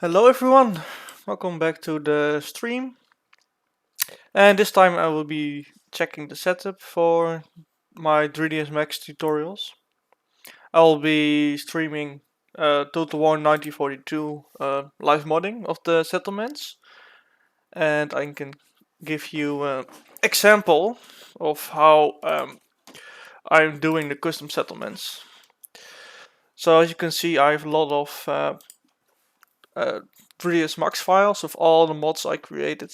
Hello everyone, welcome back to the stream. And this time I will be checking the setup for my 3ds Max tutorials. I will be streaming Total War 1942 live modding of the settlements, and I can give you an example of how I'm doing the custom settlements. So as you can see, I have a lot of 3ds Max files of all the mods I created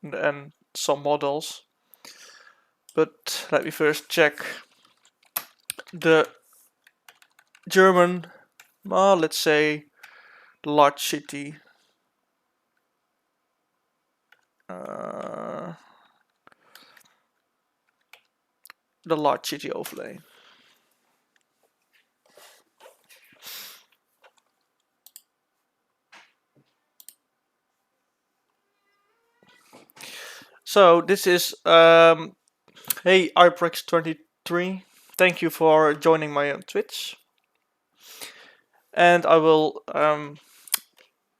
and some models. But let me first check the German, let's say the large city. Uh, the large city overlay. So this is hey iprex23. Thank you for joining my Twitch, and I will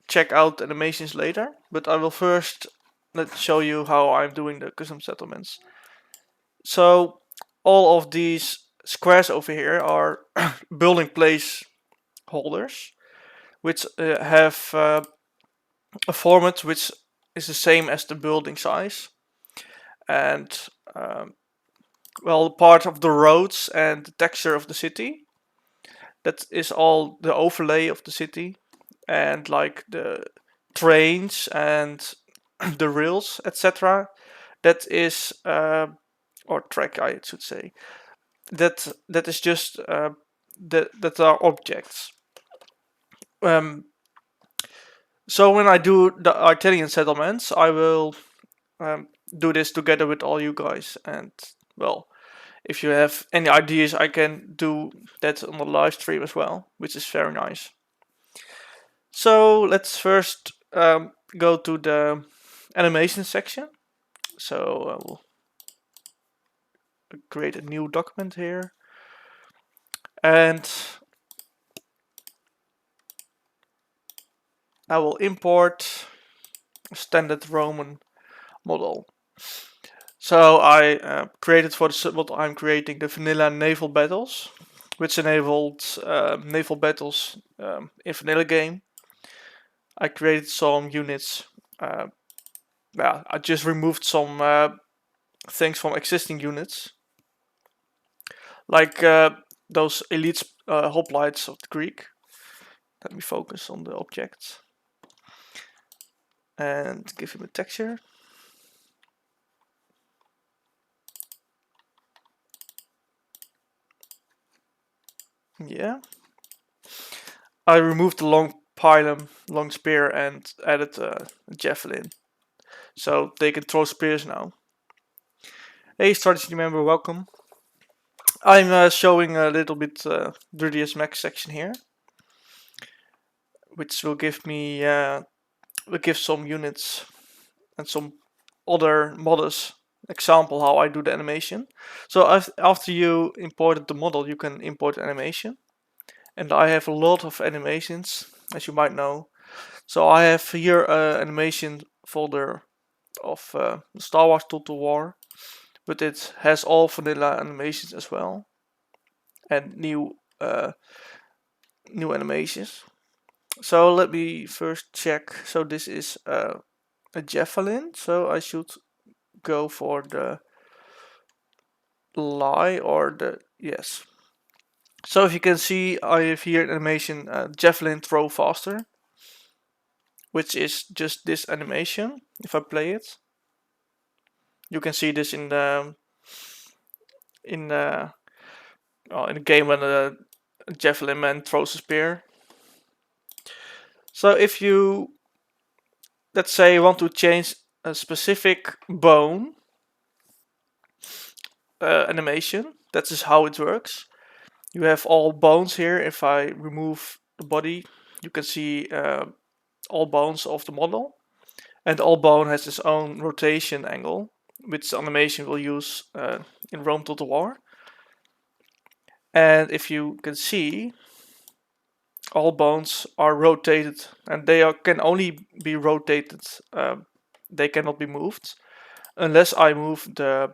check out animations later. But I will first let's show you how I'm doing the custom settlements. So all of these squares over here are building place holders, which have a format which is the same as the building size, and well, part of the roads and the texture of the city. That is all the overlay of the city, and like the trains and the rails, etc. That is or track, I should say. That is just that are objects. So when I do the Italian settlements, I will do this together with all you guys. And well, if you have any ideas, I can do that on the live stream as well, which is very nice. So let's first go to the animation section. So I will create a new document here. And I will import a standard Roman model. So I created for the what I'm creating the vanilla naval battles, which enabled naval battles in vanilla game. I created some units. Yeah, I just removed some things from existing units, like those elite hoplites of the Greek. Let me focus on the objects and give him a texture. Yeah. I removed the long pylon, long spear, and added a javelin. So they can throw spears now. Hey, strategy member, welcome. I'm showing a little bit 3ds Max section here, which will give me will give some units and some other models example how I do the animation. So after you imported the model, you can import animation, and I have a lot of animations, as you might know. So I have here an animation folder of Star Wars Total War, but it has all vanilla animations as well, and new animations. So let me first check. So this is a javelin, so I should go for the lie or the yes. So if you can see, I have here an animation javelin throw faster, which is just this animation. If I play it, you can see this in the in the in the game when the javelin man throws a spear. So if you, let's say, want to change a specific bone animation, that is how it works. You have all bones here. If I remove the body, you can see all bones of the model, and all bone has its own rotation angle, which the animation will use in Rome Total War. And if you can see, all bones are rotated, and can only be rotated. They cannot be moved unless I move the,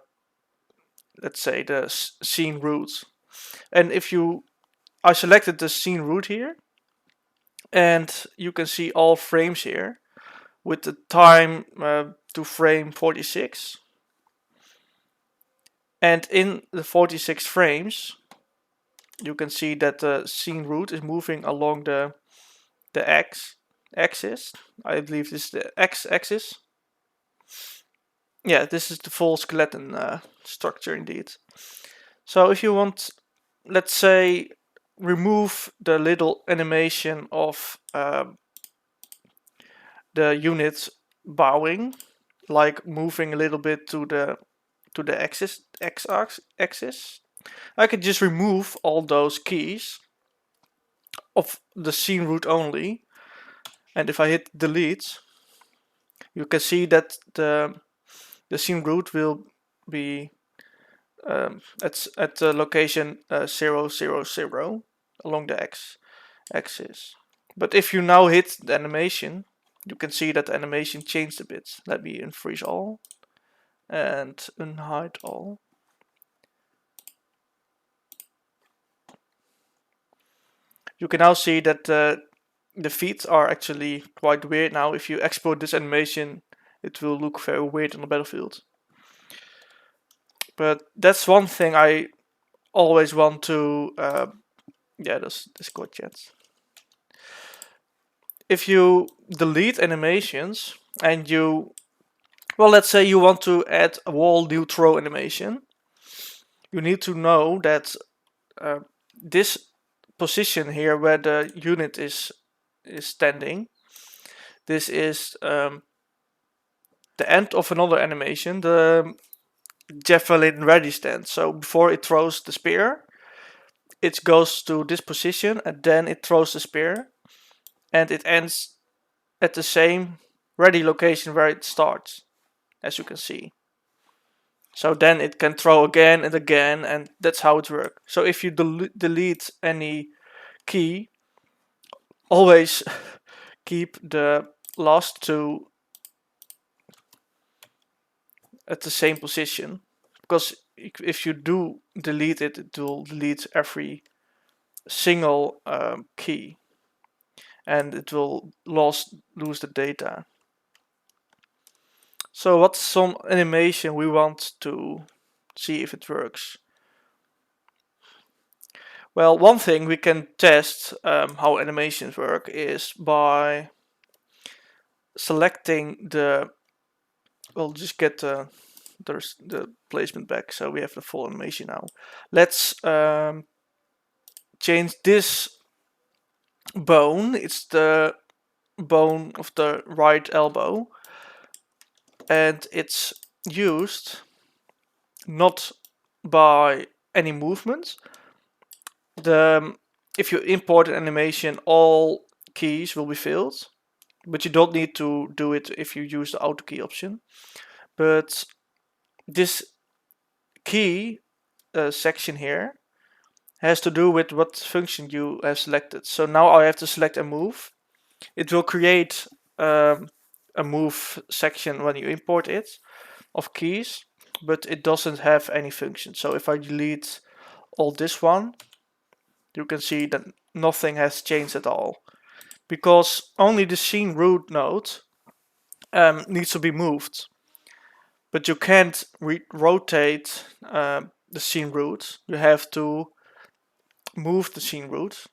let's say, the scene root. And I selected the scene root here, and you can see all frames here with the time to frame 46. And in the 46 frames, you can see that the scene root is moving along the axis. I believe this is the x-axis. Yeah, this is the full skeleton structure indeed. So if you want, let's say, remove the little animation of the unit bowing, like moving a little bit to the x-axis, I could just remove all those keys of the scene root only, and if I hit delete, you can see that the scene root will be at the location 0, 0, 0 along the x-axis. But if you now hit the animation, you can see that the animation changed a bit. Let me unfreeze all and unhide all. You can now see that the feet are actually quite weird now. If you export this animation, it will look very weird on the battlefield. But that's one thing I always want to... yeah, that's Discord chats. If you delete animations and well, let's say you want to add a wall new throw animation, you need to know that this position here where the unit is standing, this is the end of another animation, the javelin ready stand. So before it throws the spear, it goes to this position and then it throws the spear, and it ends at the same ready location where it starts, as you can see. So then it can throw again and again, and that's how it works. So if you delete any key, always keep the last two at the same position, because if you do delete it, it will delete every single key, and it will lose the data. So what's some animation we want to see if it works? Well, one thing we can test how animations work is by selecting the... We'll just get the placement back, so we have the full animation now. Let's change this bone. It's the bone of the right elbow, and it's used not by any movement. If you import an animation, all keys will be filled, but you don't need to do it if you use the auto key option. But this key section here has to do with what function you have selected. So now I have to select a move. It will create a move section when you import it of keys, but it doesn't have any function. So if I delete all this one, you can see that nothing has changed at all, because only the scene root node needs to be moved. But you can't rotate the scene root. You have to move the scene root,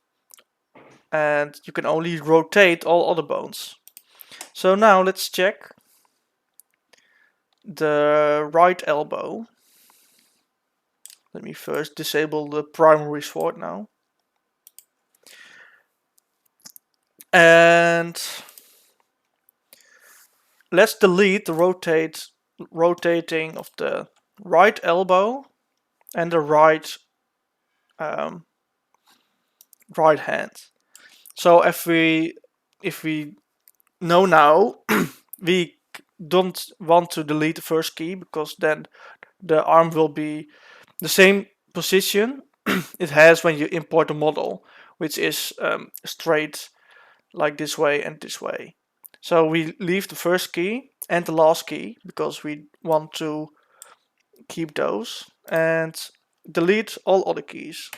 and you can only rotate all other bones. So now let's check the right elbow. Let me first disable the primary sword now. And let's delete the rotating of the right elbow and the right right hand. So if we know now, we don't want to delete the first key, because then the arm will be the same position it has when you import a model, which is straight like this way and this way. So we leave the first key and the last key because we want to keep those, and delete all other keys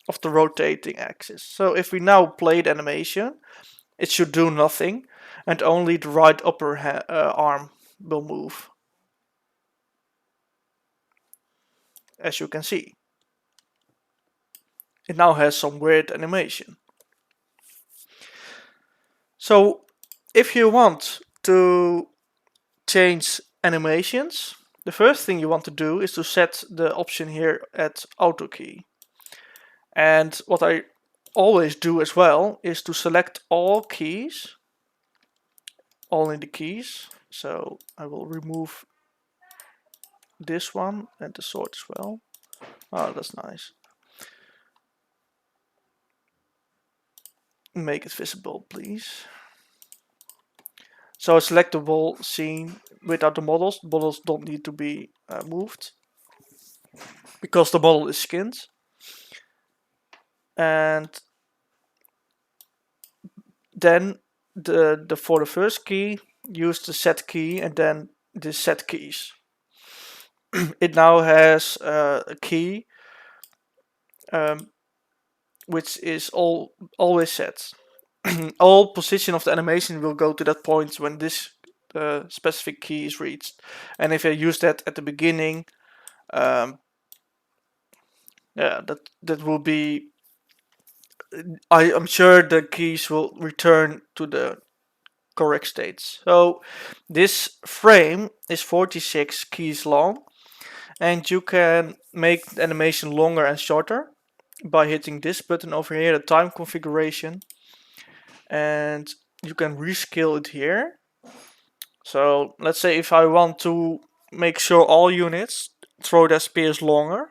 of the rotating axis. So if we now play the animation, it should do nothing, and only the right upper arm will move, as you can see. It now has some weird animation. So if you want to change animations, the first thing you want to do is to set the option here at auto key. And what I always do as well is to select all keys, only the keys. So I will remove this one and the sword as well. Oh, that's nice. Make it visible, please. So select the whole scene without the models. The models don't need to be moved because the model is skinned. And then for the first key, use the set key and then the set keys. It now has a key which is always set. All position of the animation will go to that point when this specific key is reached. And if I use that at the beginning, yeah, that will be. I'm sure the keys will return to the correct states. So this frame is 46 keys long, and you can make the animation longer and shorter by hitting this button over here, the time configuration, and you can rescale it here. So let's say if I want to make sure all units throw their spears longer,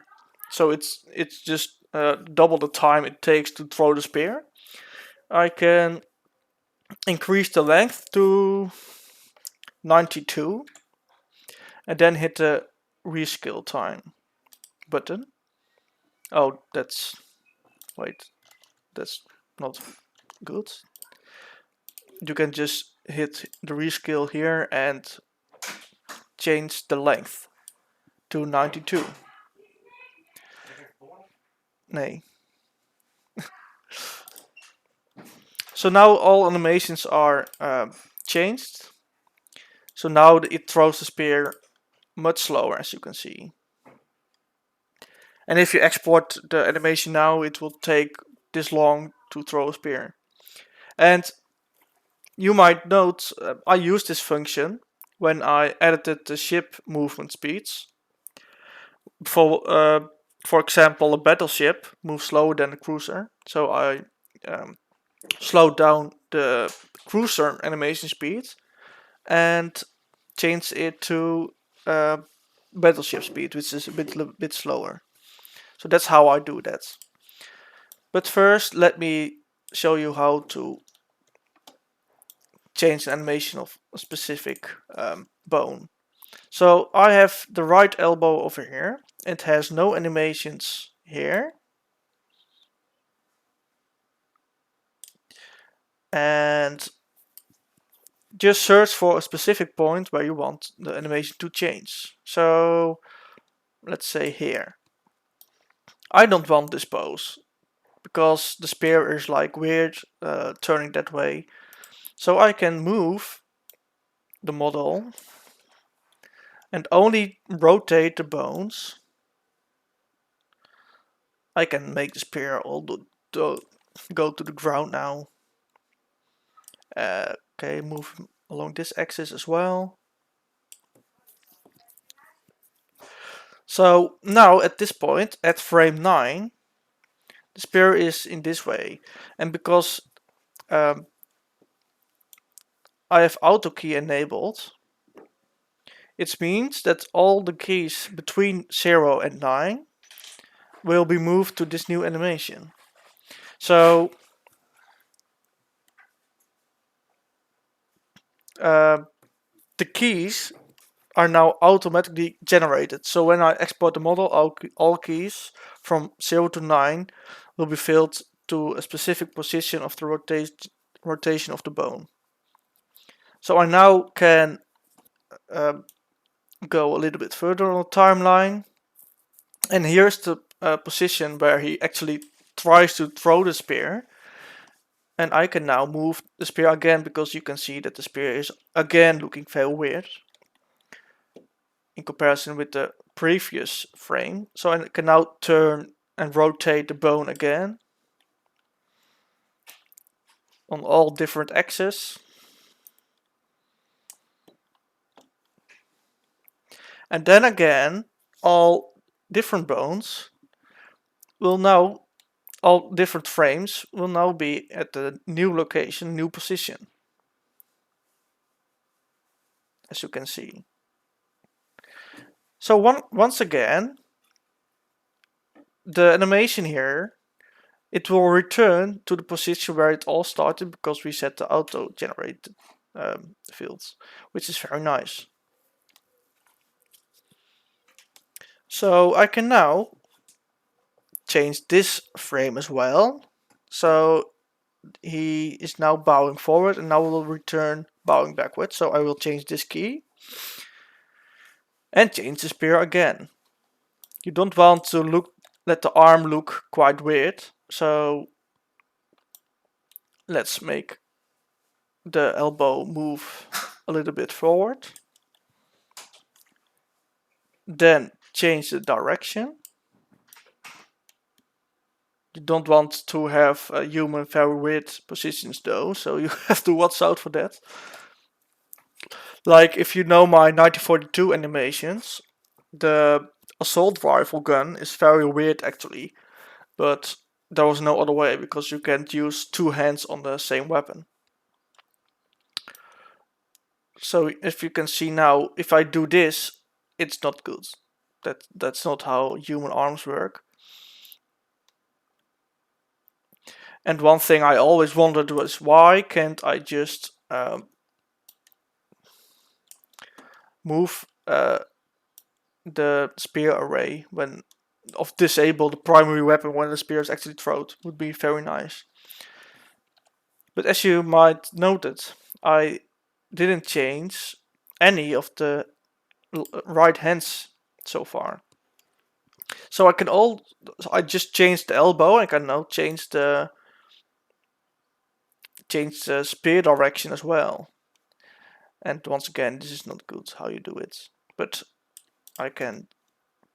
so it's just double the time it takes to throw the spear, I can increase the length to 92 and then hit the rescale time button. Oh, that's not good. You can just hit the rescale here and change the length to 92. Nee. So now all animations are changed. So now it throws the spear much slower, as you can see. And if you export the animation now, it will take this long to throw a spear. And you might note I used this function when I edited the ship movement speeds. For example, a battleship moves slower than a cruiser, so I slowed down the cruiser animation speed and changed it to battleship speed, which is a bit slower. So that's how I do that. But first, let me show you how to change the animation of a specific bone. So I have the right elbow over here. It has no animations here. And just search for a specific point where you want the animation to change. So let's say here. I don't want this pose because the spear is like weird, turning that way. So I can move the model and only rotate the bones. I can make the spear all go to the ground now. Okay, move along this axis as well. So now at this point, at frame 9, the spear is in this way. And because I have auto key enabled, it means that all the keys between 0 and 9 will be moved to this new animation. So the keys are now automatically generated. So when I export the model, all keys from 0 to 9 will be filled to a specific position of the rotation of the bone. So I now can go a little bit further on the timeline, and here's the position where he actually tries to throw the spear. And I can now move the spear again, because you can see that the spear is again looking very weird in comparison with the previous frame. So I can now turn and rotate the bone again on all different axes. And then again, all different bones will now, all different frames will now be at the new location, new position, as you can see. So once again, the animation here, it will return to the position where it all started, because we set the auto generate fields, which is very nice. So I can now change this frame as well. So he is now bowing forward, and now will return bowing backwards. So I will change this key and change the spear again. You don't want to let the arm look quite weird, so let's make the elbow move a little bit forward. Then change the direction. You don't want to have a human very weird positions though, so you have to watch out for that. Like, if you know my 1942 animations, the assault rifle gun is very weird actually, but there was no other way, because you can't use two hands on the same weapon. So if you can see now, if I do this, it's not good. That's not how human arms work. And one thing I always wondered was, why can't I just move the spear array of disable the primary weapon when the spear is actually thrown? Would be very nice. But as you might notice, I didn't change any of the right hands so far. So I just changed the elbow. I can now change the spear direction as well. And once again, this is not good how you do it. But I can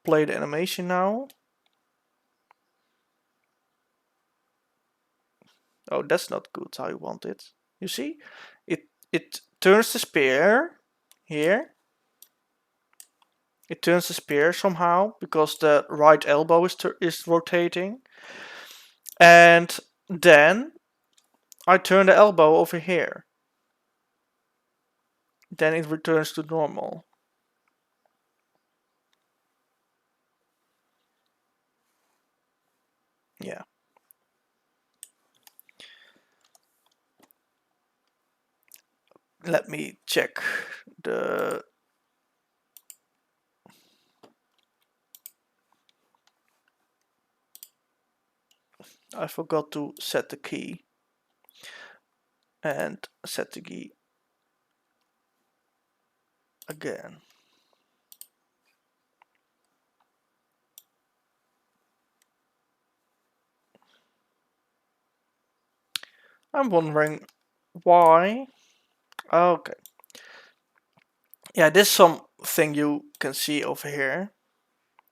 play the animation now. Oh, that's not good how you want it. You see? It turns the spear here. It turns the spear somehow, because the right elbow is rotating. And then I turn the elbow over here. Then it returns to normal. Yeah. Let me check the... I forgot to set the key. And set the key again. I'm wondering why. Okay. Yeah, there's something you can see over here.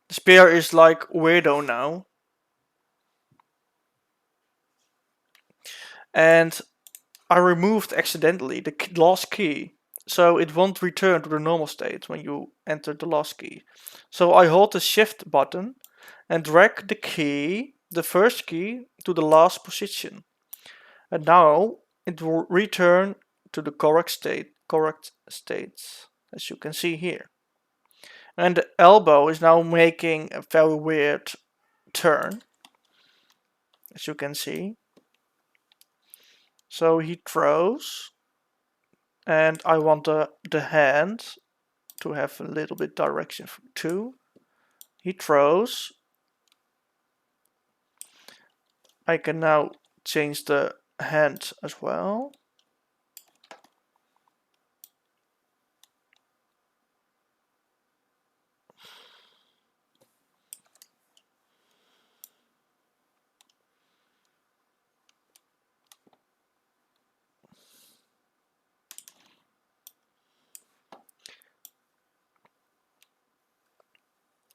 The spear is like weirdo now. And I removed accidentally the last key, so it won't return to the normal state when you enter the last key. So I hold the shift button and drag the first key, to the last position. And now it will return to the correct state, as you can see here. And the elbow is now making a very weird turn, as you can see. So he throws, and I want the hand to have a little bit direction too. He throws. I can now change the hand as well.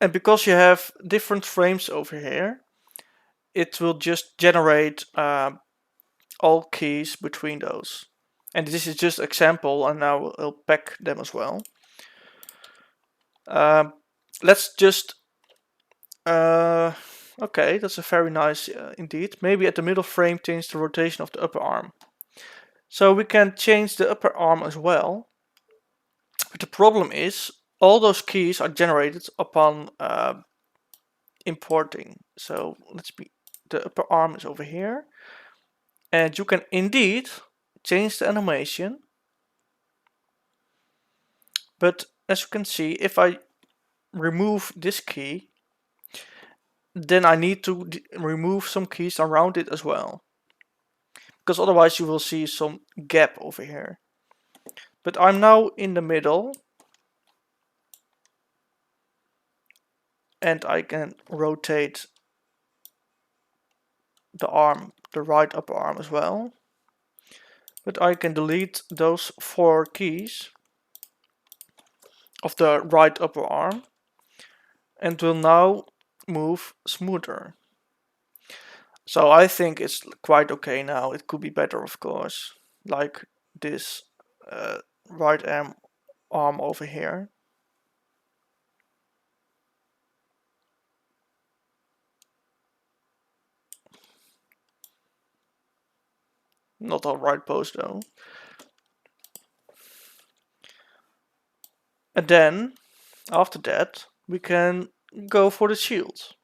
And because you have different frames over here, it will just generate all keys between those. And this is just example, and now I'll pack them as well. Let's just okay, that's a very nice indeed. Maybe at the middle frame change the rotation of the upper arm. So we can change the upper arm as well. But the problem is all those keys are generated upon importing. So let's be, the upper arm is over here. And you can indeed change the animation. But as you can see, if I remove this key, then I need to remove some keys around it as well. Because otherwise you will see some gap over here. But I'm now in the middle. And I can rotate the arm, the right upper arm as well. But I can delete those 4 keys of the right upper arm and will now move smoother. So I think it's quite okay now. It could be better, of course, like this right arm over here. Not the right pose though. And then after that we can go for the shield.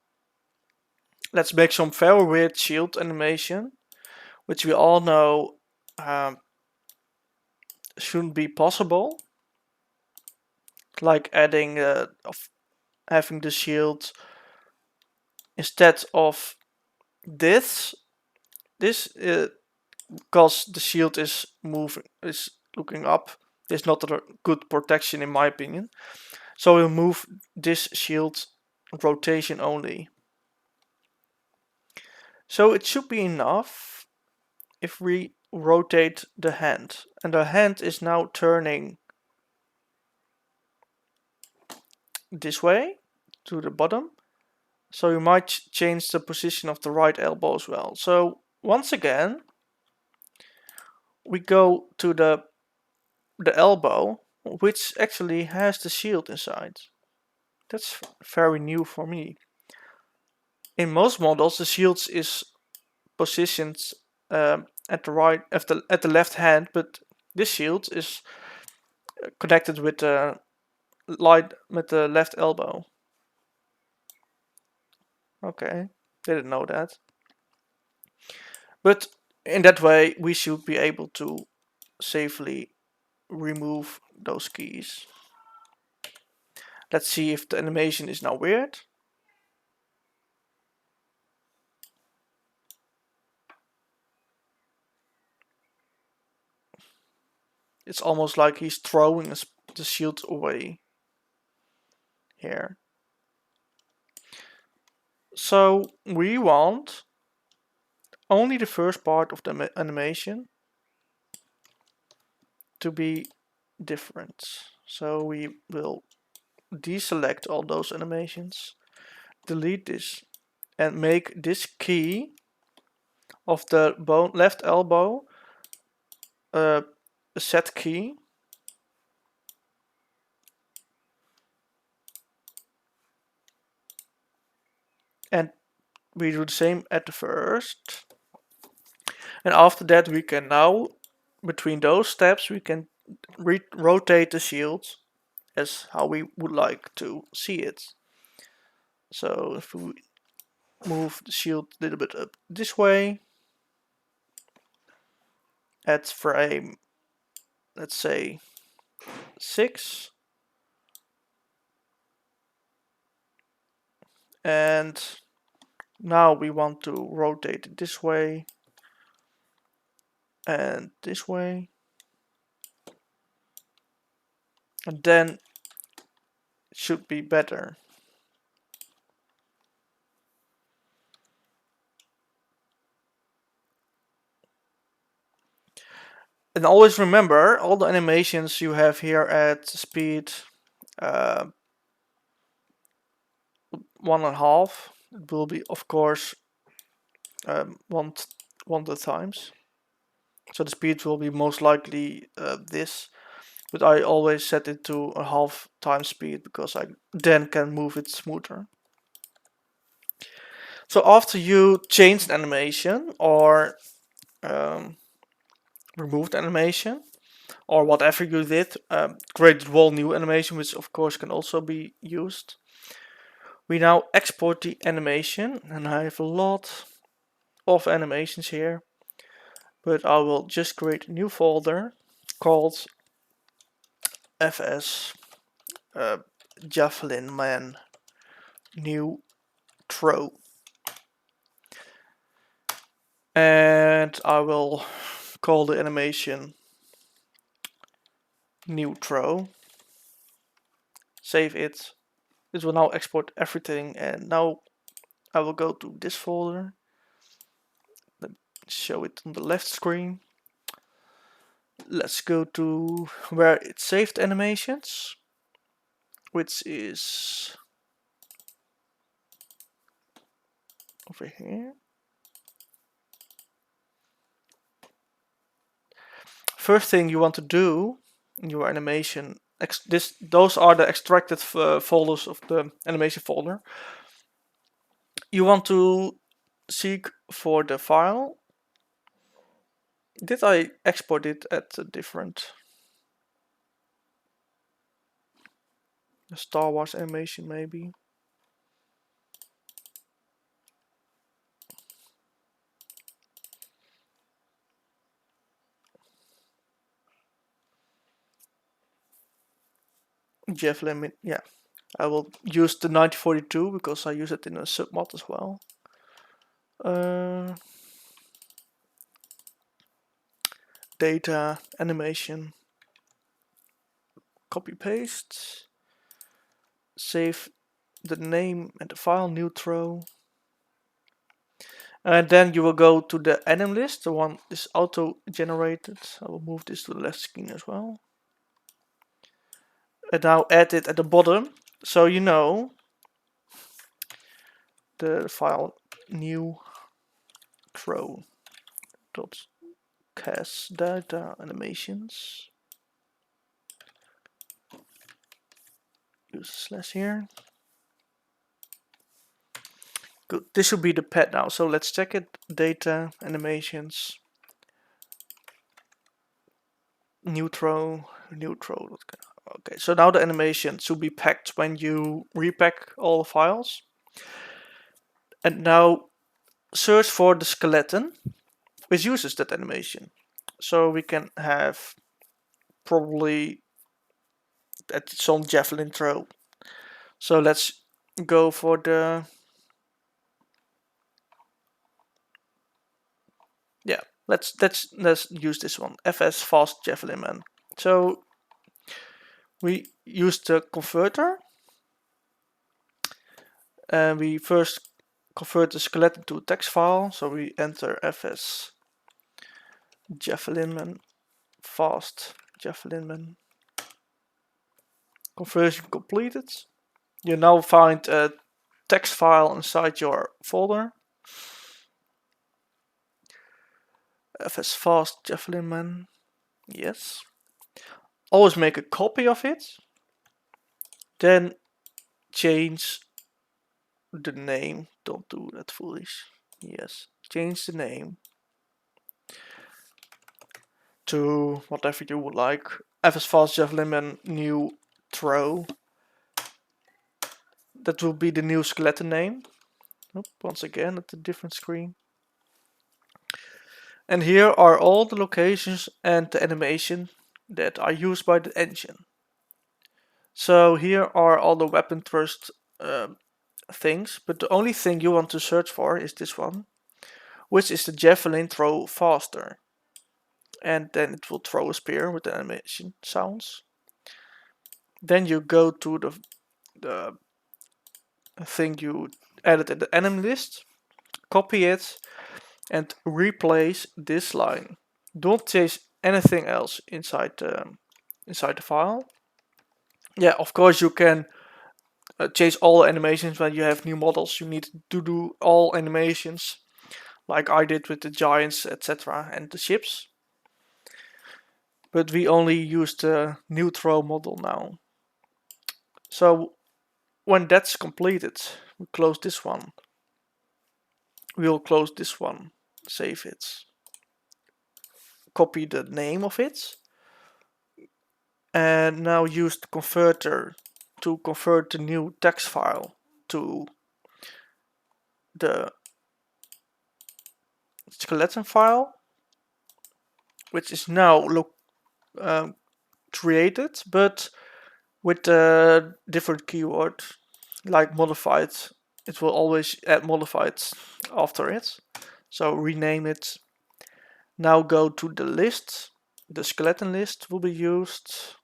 Let's make some very weird shield animation, which we all know shouldn't be possible. Like adding of having the shield instead of this. Because the shield is moving, is looking up. There's not a good protection in my opinion. So we'll move this shield rotation only. So it should be enough if we rotate the hand. And the hand is now turning this way to the bottom. So you might change the position of the right elbow as well. So once again, we go to the elbow, which actually has the shield inside. That's very new for me. In most models, the shield is positioned at the left hand, but this shield is connected with the left elbow. Okay, didn't know that. But in that way, we should be able to safely remove those keys. Let's see if the animation is now weird. It's almost like he's throwing the shield away here. So we want only the first part of the animation to be different. So we will deselect all those animations, delete this, and make this key of the left elbow a set key. And we do the same at the first. And after that we can now, between those steps, we can rotate the shield as how we would like to see it. So if we move the shield a little bit up this way, at frame, let's say 6, and Now we want to rotate it this way and this way. And then it should be better. And always remember, all the animations you have here at speed 1.5, it will be of course one the times. So the speed will be most likely this, but I always set it to a half time speed because I then can move it smoother. So after you change the animation or remove the animation or whatever you did, create a whole new animation, which of course can also be used. We now export the animation, and I have a lot of animations here, but I will just create a new folder called FS Javelin Man New Throw, and I will call the animation New Throw. Save it. It will now export everything, and now I will go to this folder. Let me show it on the left screen. Let's go to where it saved animations, which is over here. First thing you want to do in your animation, those are the extracted folders of the animation folder. You want to seek for the file. Did I export it at a different Star Wars animation maybe? Javelin, yeah. I will use the 1942 because I use it in a submod as well. Data, animation, copy paste, save the name and the file, new throw. And then you will go to the anim list, the one is auto generated. I will move this to the left screen as well. And now add it at the bottom, so you know the file new throw dot cast data animations. Use a slash here. Good. This should be the pet now. So let's check it. Data animations. New throw. Okay. So now the animation should be packed when you repack all the files. And now search for the skeleton, which uses that animation. So we can have probably some javelin throw. So let's go for the let's use this one, FS Fast Javelin Man. So we use the converter, and we first convert the skeleton to a text file. So we enter FS Javelin Man Fast Javelin Man. Conversion completed. You now find a text file inside your folder. FS Fast Javelin Man. Yes. Always make a copy of it. Then change the name. Don't do that foolish. Yes. Change the name to whatever you would like. FS Fast Javelin Man New Throw. That will be the new skeleton name. Once again at a different screen. And here are all the locations and the animation that are used by the engine. So here are all the weapon thrust things, but the only thing you want to search for is this one, which is the javelin throw faster. And then it will throw a spear with the animation sounds. Then you go to the thing you added in the enemy list, copy it, and replace this line. Don't change anything else inside the file. Yeah, of course you can change all animations when you have new models. You need to do all animations, like I did with the giants, etc., and the ships. But we only use the new throw model now. So when that's completed, we close this one. We'll close this one, save it, copy the name of it, and now use the converter to convert the new text file to the skeleton file, which is now created, but with a different keyword, like modified. It will always add modified after it. So rename it. Now go to the list. The skeleton list will be used.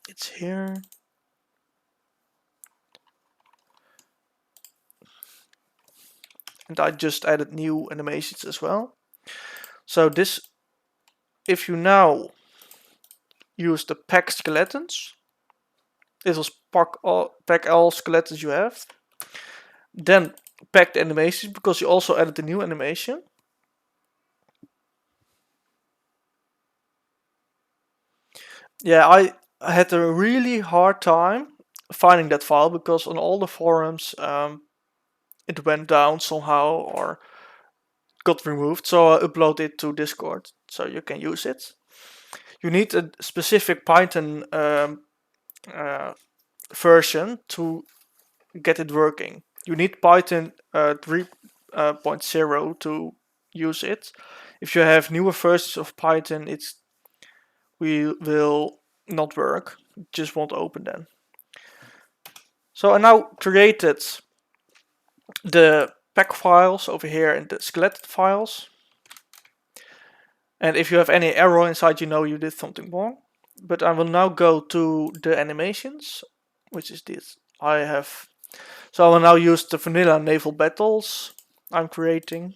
It's here. And I just added new animations as well. So this, if you now use the pack skeletons, it will pack all skeletons you have. Then pack the animations, because you also added the new animation. Yeah, I had a really hard time finding that file, because on all the forums it went down somehow or got removed. So I uploaded it to Discord so you can use it. You need a specific Python version to get it working. You need Python 3.0 to use it. If you have newer versions of Python, it will not work. It just won't open then. So I now created the pack files over here and the skeleton files. And if you have any error inside, you know you did something wrong. But I will now go to the animations, which is this. So I will now use the vanilla naval battles I'm creating.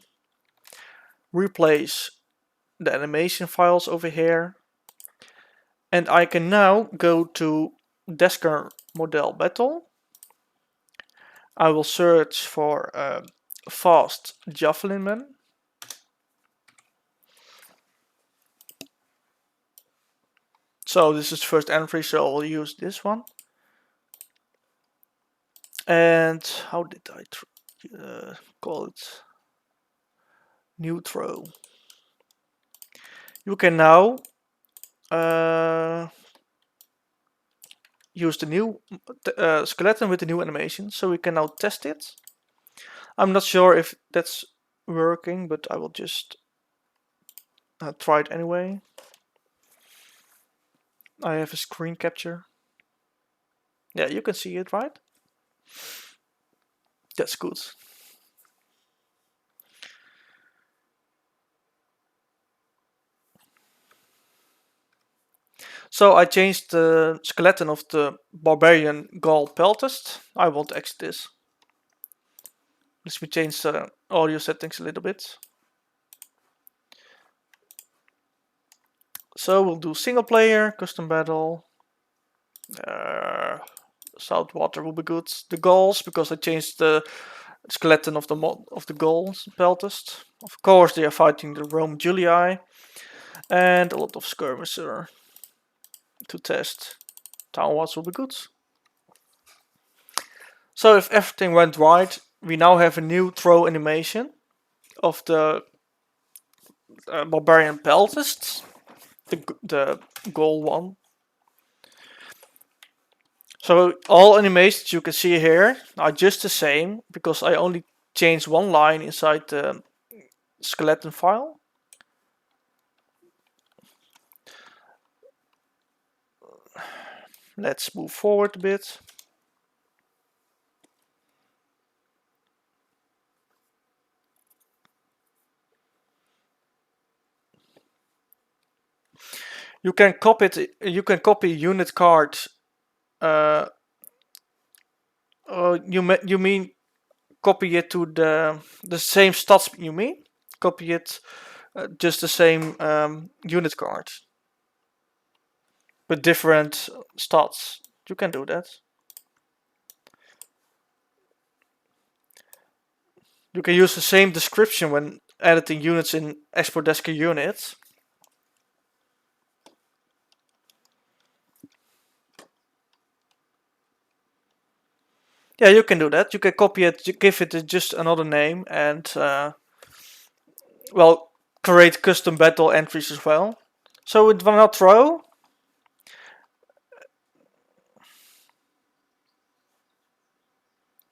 Replace the animation files over here. And I can now go to Desker model battle. I will search for fast javelin man. So this is first entry, so I'll use this one. And how did I call it? New throw. You can now use the new skeleton with the new animation, so we can now test it. I'm not sure if that's working, but I will just try it anyway. I have a screen capture. Yeah, you can see it, right? That's good. So I changed the skeleton of the barbarian Gaul peltist. I won't exit this. Let me change the audio settings a little bit. So we'll do single player, custom battle. Southwater will be good. The Gauls, because I changed the skeleton of the Gauls peltist. Of course, they are fighting the Rome Julii, and a lot of skirmisher to test. Town walls will be good. So if everything went right, we now have a new throw animation of the barbarian peltists, the Gaul one. So all animations you can see here are just the same, because I only changed one line inside the skeleton file. Let's move forward a bit. You can copy it. You can copy unit card. You mean copy it to the same stats? You mean copy it just the same unit card, but different stats. You can do that. You can use the same description when editing units in export desker unit. Yeah, you can do that. You can copy it, give it just another name, and well, create custom battle entries as well. So with one not throw,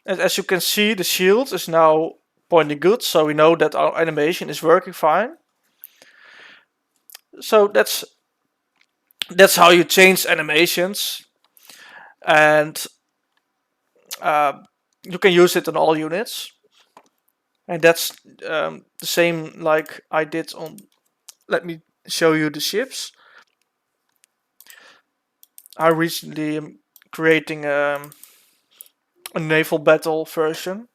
as you can see, the shield is now pointing good, so we know that our animation is working fine. So that's how you change animations, and you can use it on all units. And that's the same like I did on. Let me show you the ships. I recently am creating a naval battle version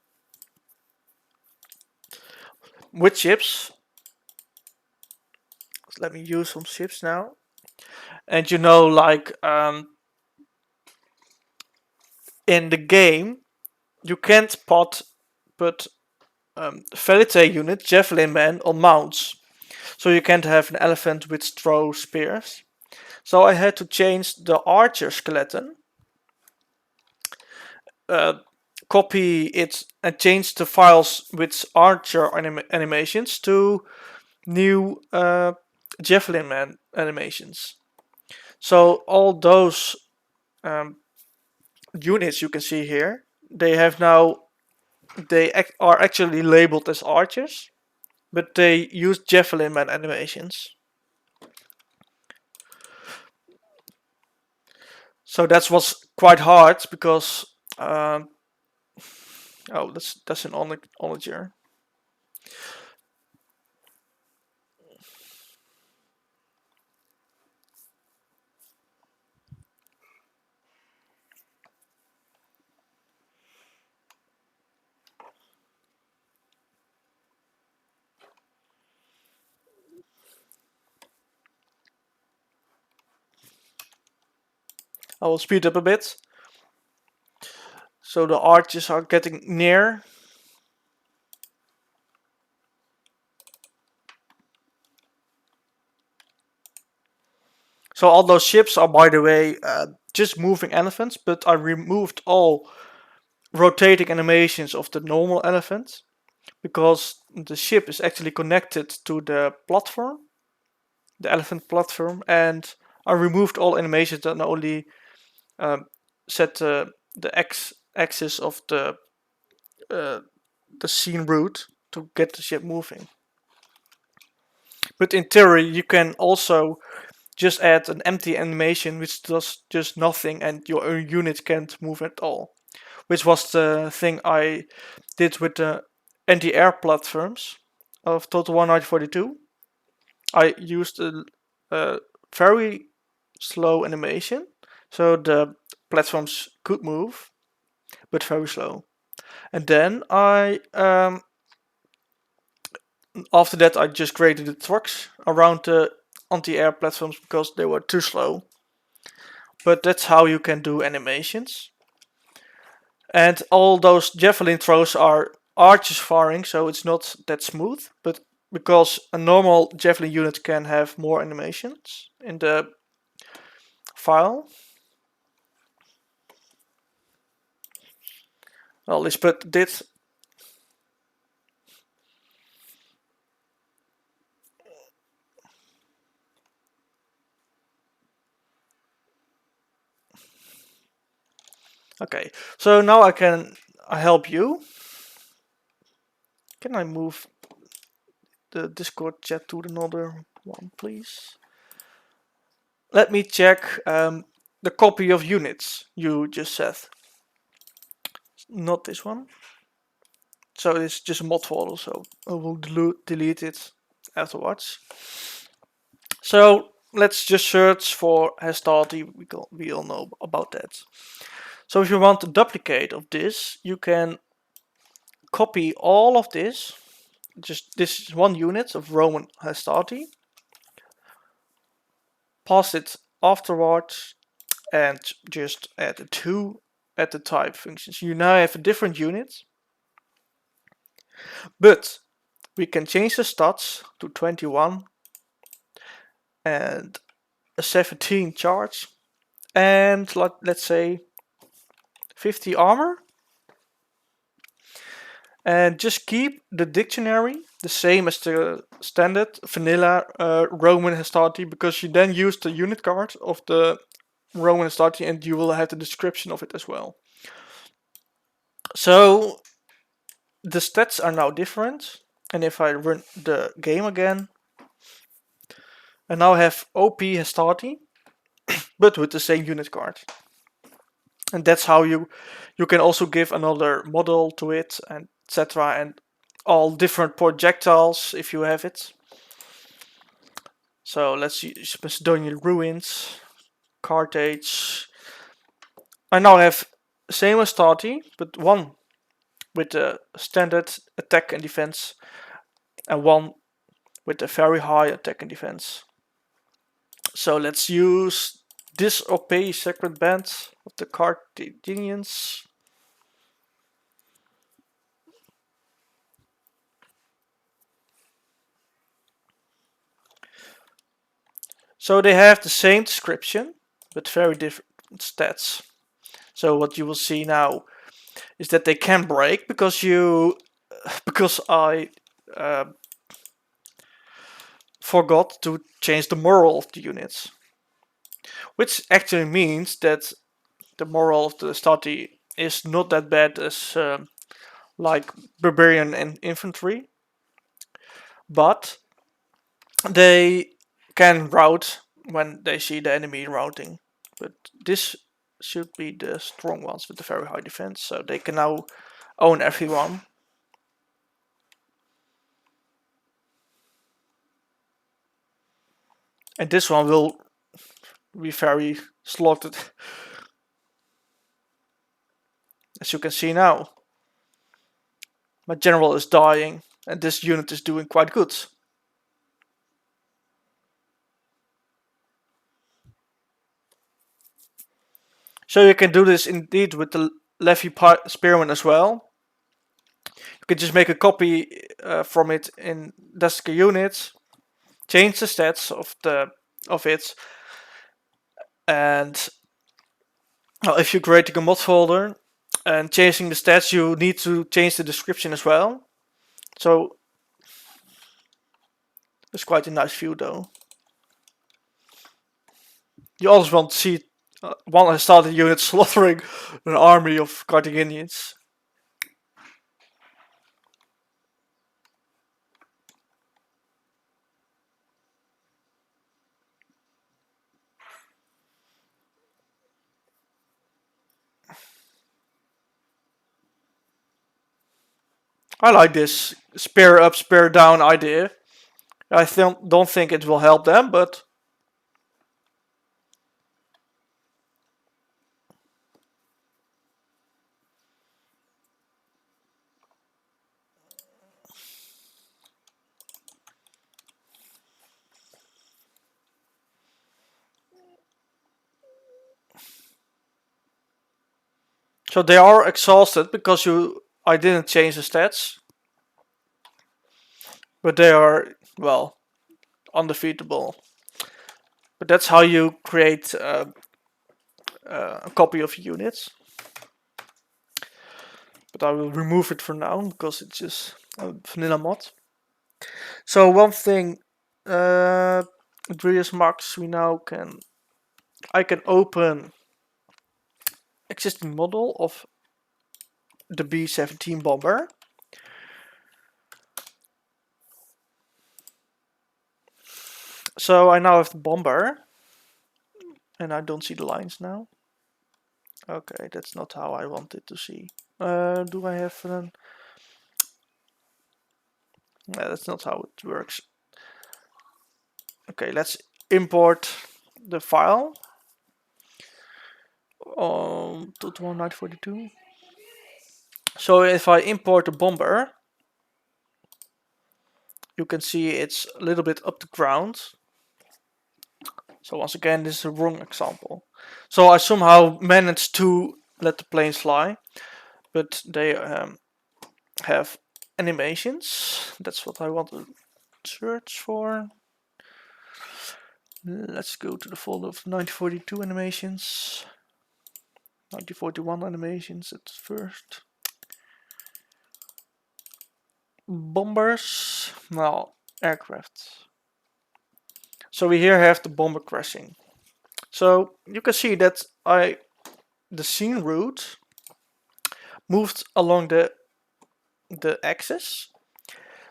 with ships. Let me use some ships now. And you know, like in the game, you can't put Verite unit, javelin men on mounts. So you can't have an elephant with throw spears. So I had to change the archer skeleton, copy it and change the files with archer animations to new javelin man animations. So all those units you can see here, they have now are actually labeled as archers, but they use javelin man animations. So that was quite hard because oh, that's an onager. I will speed up a bit. So the archers are getting near. So all those ships are, by the way, just moving elephants, but I removed all rotating animations of the normal elephant because the ship is actually connected to the platform, the elephant platform, and I removed all animations and only set the axis of the scene route to get the ship moving. But in theory, you can also just add an empty animation which does just nothing and your unit can't move at all. Which was the thing I did with the anti-air platforms of Total War 1942. I used a very slow animation, so the platforms could move, but very slow. And then after that, I just created the trucks around the anti-air platforms because they were too slow. But that's how you can do animations. And all those javelin throws are archers firing, so it's not that smooth. But because a normal javelin unit can have more animations in the file. Well, let's put this. Okay, so now I can help you. Can I move the Discord chat to another one, please? Let me check the copy of units you just said. Not this one. So it's just a mod folder, so I will delete it afterwards. So let's just search for Hastati. We all know about that. So if you want a duplicate of this, you can copy all of this. Just this is 1 unit of Roman Hastati. Pass it afterwards and just add a 2 at the type functions. You now have a different unit, but we can change the stats to 21 and a 17 charge and let's say 50 armor, and just keep the dictionary the same as the standard vanilla Roman Hastati, because you then use the unit card of the Roman Hastati and you will have the description of it as well. So the stats are now different, and if I run the game again, I now have OP Hastati, but with the same unit card. And that's how you can also give another model to it, and etc. And all different projectiles if you have it. So let's use Macedonian ruins, Carthage. I now have same as Stati, but one with the standard attack and defense, and one with a very high attack and defense. So let's use this OP Sacred Band of the Carthaginians. So they have the same description, but very different stats. So what you will see now is that they can break because I forgot to change the moral of the units, which actually means that the moral of the stati is not that bad as like barbarian and infantry, but they can rout when they see the enemy routing. But this should be the strong ones with the very high defense, so they can now own everyone. And this one will be very slaughtered. As you can see now, my general is dying, and this unit is doing quite good. So you can do this indeed with the Levy Spearman as well. You can just make a copy from it in Desk units, change the stats of it, and if you're creating a mod folder and changing the stats, you need to change the description as well. So it's quite a nice view though. You always want to see one has started unit slaughtering an army of Carthaginians. I like this spear up, spear down idea. I don't think it will help them, but so they are exhausted because I didn't change the stats, but they are, well, undefeatable. But that's how you create a copy of units. But I will remove it for now because it's just a vanilla mod. So one thing, Andreas Max, I can open existing model of the B-17 bomber. So I now have the bomber, and I don't see the lines now. Okay, that's not how I wanted to see. Do I have an? Yeah, that's not how it works. Okay, let's import the file to 1942. So if I import the bomber, you can see it's a little bit up the ground. So once again, this is a wrong example. So I somehow managed to let the planes fly, but they have animations. That's what I want to search for. Let's go to the folder of 1942 animations. 1941 animations at first. Bombers. Now, aircraft. So we here have the bomber crashing. So you can see that the scene route moved along the axis.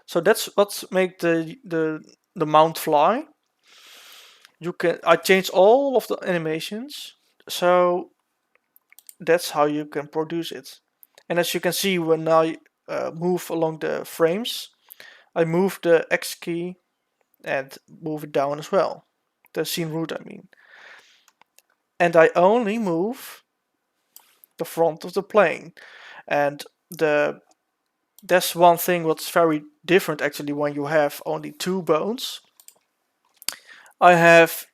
So that's what make the mount fly. I changed all of the animations, so that's how you can produce it. And as you can see, when I move along the frames, I move the X key and move it down as well. The scene route, I mean. And I only move the front of the plane. And that's one thing what's very different actually when you have only two bones. I have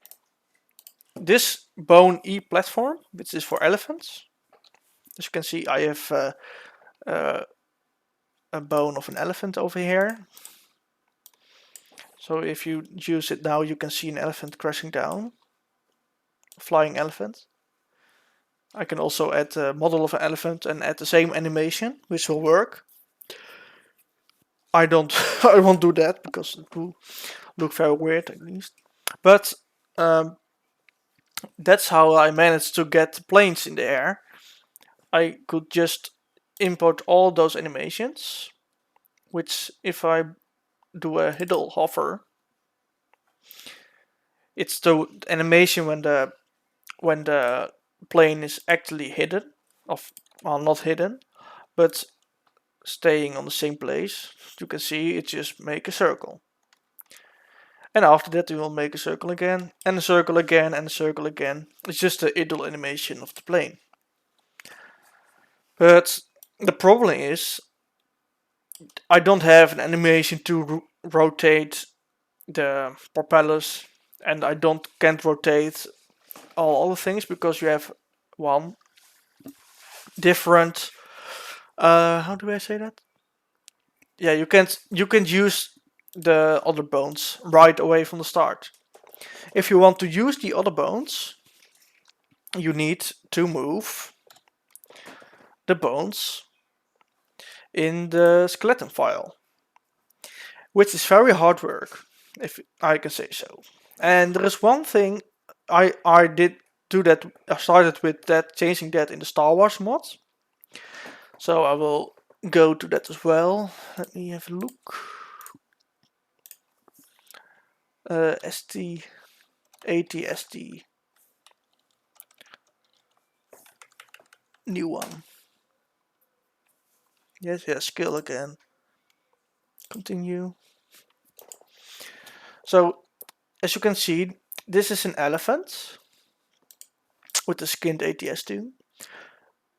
this bone E platform, which is for elephants. As you can see, I have a bone of an elephant over here. So if you use it now, you can see an elephant crashing down, a flying elephant. I can also add a model of an elephant and add the same animation, which will work. I won't do that because it will look very weird at least. But that's how I managed to get planes in the air. I could just import all those animations, which if I do a idle hover, it's the animation when the plane is actually hidden, well, not hidden, but staying on the same place. You can see it just make a circle. And after that, we will make a circle again, and a circle again, and a circle again. It's just the idle animation of the plane. But the problem is, I don't have an animation to rotate the propellers, and I can't rotate all other things because you have one different. How do I say that? Yeah, you can use the other bones right away from the start. If you want to use the other bones, you need to move the bones in the skeleton file, which is very hard work, if I can say so. And there is one thing I did do that. I started with that, changing that in the Star Wars mod. So I will go to that as well. Let me have a look. ST ATST, new one. Yes, skill again. Continue. So as you can see, this is an elephant with the skinned ATST.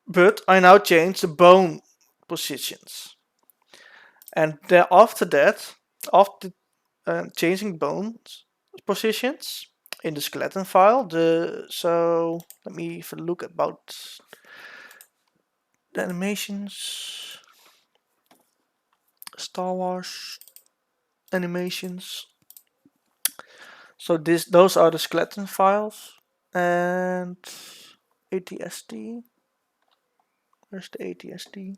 But I now change the bone positions. And then after that, after changing bones positions in the skeleton file, so let me have a look about the animations. Star Wars animations. So those are the skeleton files and ATST. Where's the ATST?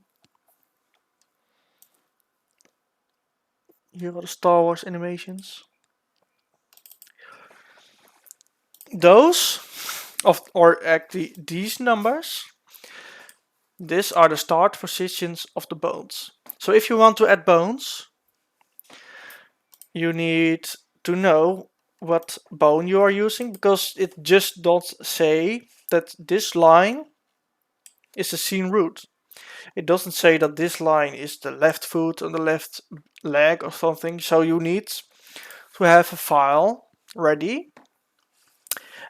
Here are the Star Wars animations. Those or actually these numbers, these are the start positions of the bones. So if you want to add bones, you need to know what bone you are using, because it just doesn't say that this line is a scene root. It doesn't say that this line is the left foot on the left leg or something. So you need to have a file ready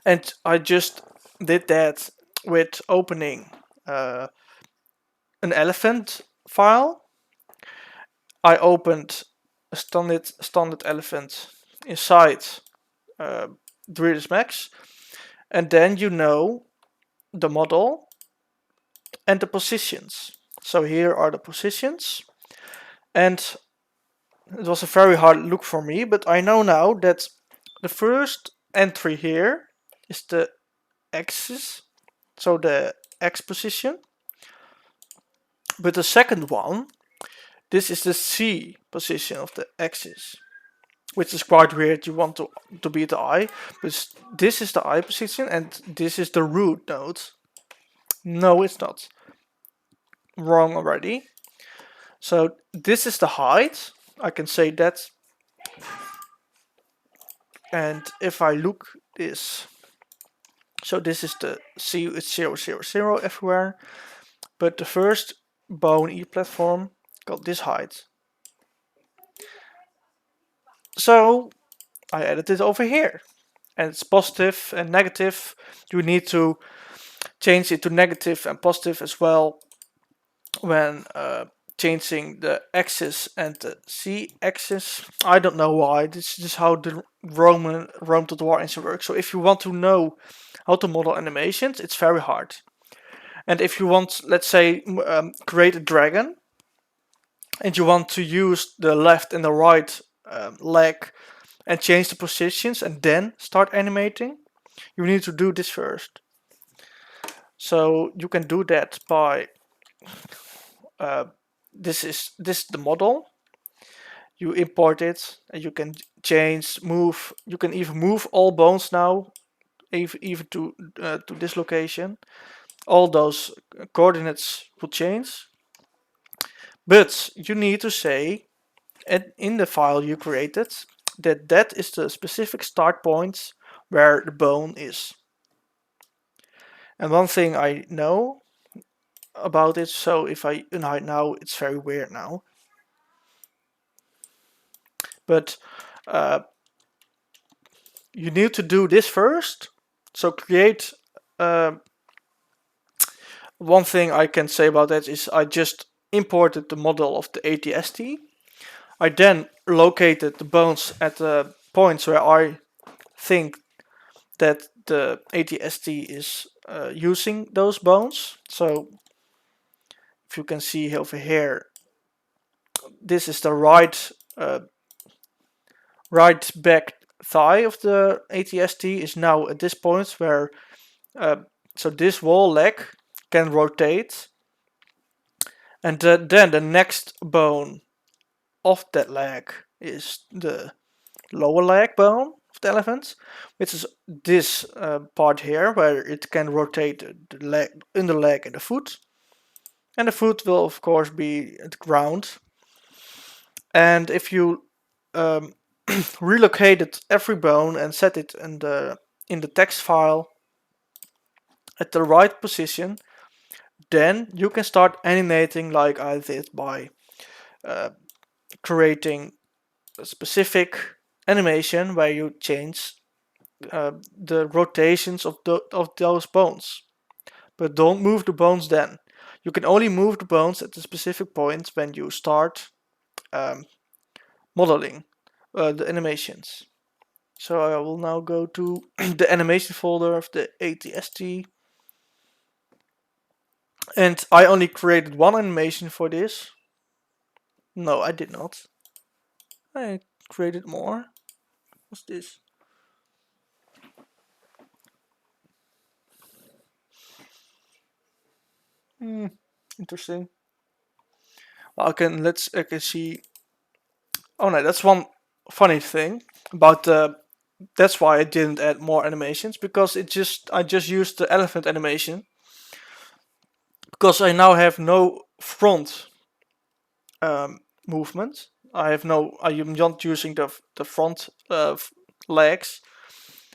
And I just did that with opening an elephant file. I opened a standard elephant inside uh, 3ds Max, and then you know the model and the positions. So here are the positions, and it was a very hard look for me, but I know now that the first entry here is the axis, so the X position, but the second one, this is the C position of the axis, which is quite weird. You want to be the I, but this is the I position and this is the root node. No, it's not. Wrong already. So this is the height. I can say that. And if I look this, so this is the C, it's 0, 0, 0 everywhere. But the first bone E platform got this height. So I added it over here. And it's positive and negative. You need to change it to negative and positive as well when changing the axis and the Z axis. I don't know why. This is just how the Rome.war engine works. So if you want to know how to model animations, it's very hard. And if you want, let's say, create a dragon, and you want to use the left and the right leg and change the positions and then start animating, you need to do this first. So you can do that by this is the model. You import it and you can change, move. You can even move all bones now, even to this location. All those coordinates will change. But you need to say in the file you created that that is the specific start point where the bone is. And one thing I know about it, so if I unhide now, it's very weird now. But you need to do this first. So create. One thing I can say about that is I just imported the model of the ATST. I then located the bones at the points where I think that the ATST is using those bones. So if you can see over here, this is the right back thigh of the ATST is now at this point where so this whole leg can rotate, and then the next bone of that leg is the lower leg bone of the elephant, which is this part here where it can rotate the leg in the leg and the foot. And the foot will of course be at the ground. And if you relocated every bone and set it in the text file at the right position, then you can start animating like I did by creating a specific animation where you change the rotations of those bones. But don't move the bones then. You can only move the bones at the specific point when you start modeling the animations. So I will now go to the animation folder of the ATST. And I only created one animation for this. No, I did not. I created more. What's this? Interesting. Well, I can see. Oh no, that's one funny thing about the. That's why I didn't add more animations, because I just used the elephant animation because I now have no front movement. I am not using the front legs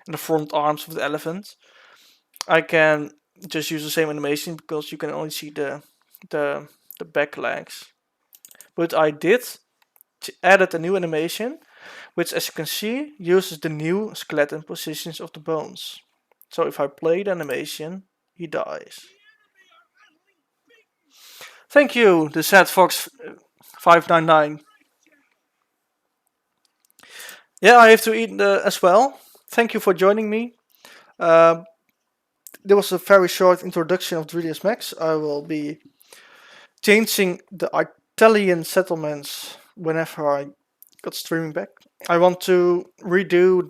and the front arms of the elephant. I can just use the same animation because you can only see the back legs. But I did added a new animation, which, as you can see, uses the new skeleton positions of the bones. So if I play the animation, he dies. Thank you, the Sad Fox 599. Yeah, I have to eat as well. Thank you for joining me. Uh, there was a very short introduction of 3ds Max. I will be changing the Italian settlements whenever I got streaming back. I want to redo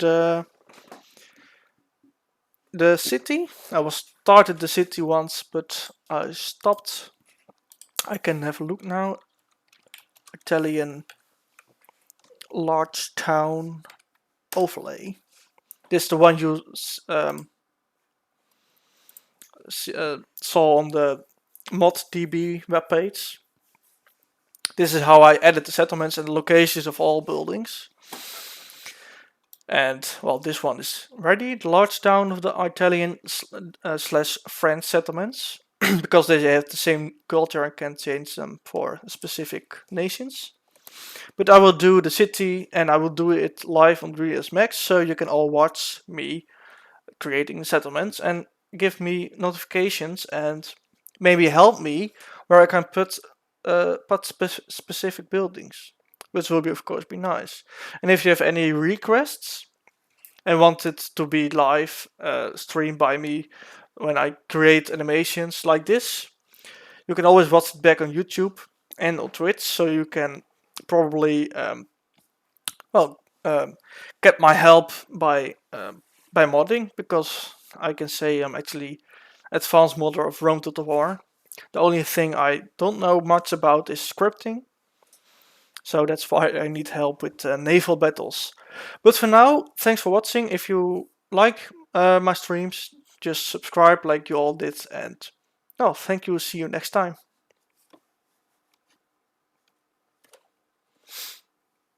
the city. I was started the city once, but I stopped. I can have a look now. Italian large town overlay. This is the one you saw on the ModDB webpage. This is how I edit the settlements and the locations of all buildings. And well, this one is ready. The large town of the Italian slash French settlements. Because they have the same culture, I can change them for specific nations. But I will do the city and I will do it live on 3ds Max, so you can all watch me creating the settlements and give me notifications and maybe help me where I can put specific buildings, which will be of course be nice. And if you have any requests and want it to be live streamed by me when I create animations like this, you can always watch it back on YouTube and on Twitch, so you can probably get my help by modding, because I can say I'm actually advanced modder of Rome Total War. The only thing I don't know much about is scripting, so that's why I need help with naval battles. But for now, thanks for watching. If you like my streams, just subscribe like you all did, and thank you. See you next time.